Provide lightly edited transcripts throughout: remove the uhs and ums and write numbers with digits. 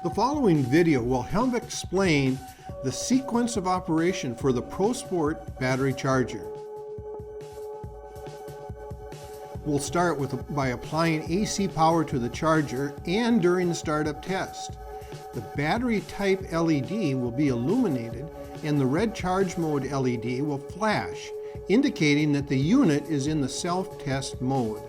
The following video will help explain the sequence of operation for the ProSport battery charger. We'll start by applying AC power to the charger and during the startup test. The battery type LED will be illuminated and the red charge mode LED will flash, indicating that the unit is in the self-test mode.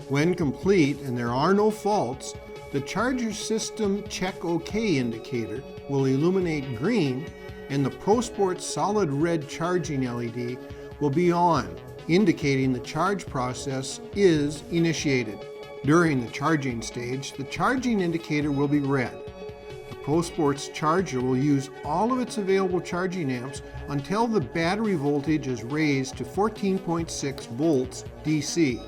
When complete and there are no faults, the charger system check OK indicator will illuminate green and the ProSport solid red charging LED will be on, indicating the charge process is initiated. During the charging stage, the charging indicator will be red. The ProSport's charger will use all of its available charging amps until the battery voltage is raised to 14.6 volts DC.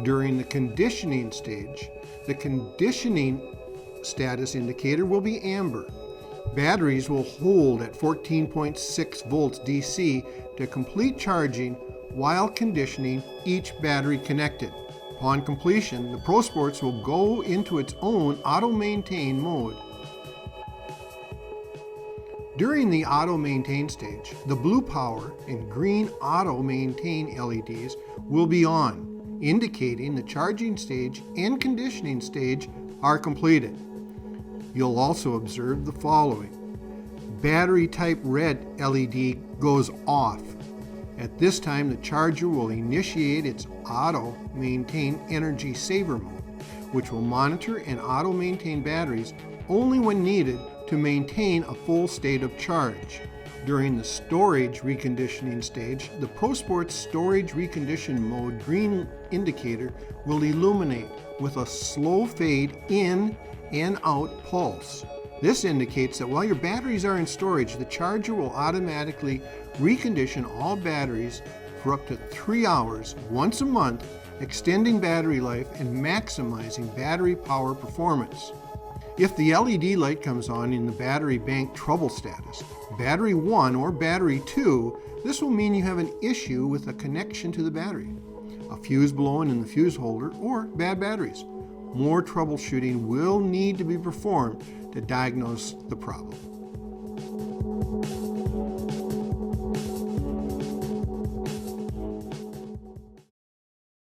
During the conditioning stage, the conditioning status indicator will be amber. Batteries will hold at 14.6 volts DC to complete charging while conditioning each battery connected. Upon completion, the ProSports will go into its own auto-maintain mode. During the auto-maintain stage, the blue power and green auto-maintain LEDs will be on, indicating the charging stage and conditioning stage are completed. You'll also observe the following. Battery type red LED goes off. At this time, the charger will initiate its auto maintain energy saver mode, which will monitor and auto maintain batteries only when needed to maintain a full state of charge. During the storage reconditioning stage, the ProSport's storage recondition mode green indicator will illuminate with a slow fade in and out pulse. This indicates that while your batteries are in storage, the charger will automatically recondition all batteries for up to 3 hours once a month, extending battery life and maximizing battery power performance. If the LED light comes on in the battery bank trouble status, battery 1 or battery 2, this will mean you have an issue with a connection to the battery, a fuse blown in the fuse holder, or bad batteries. More troubleshooting will need to be performed to diagnose the problem.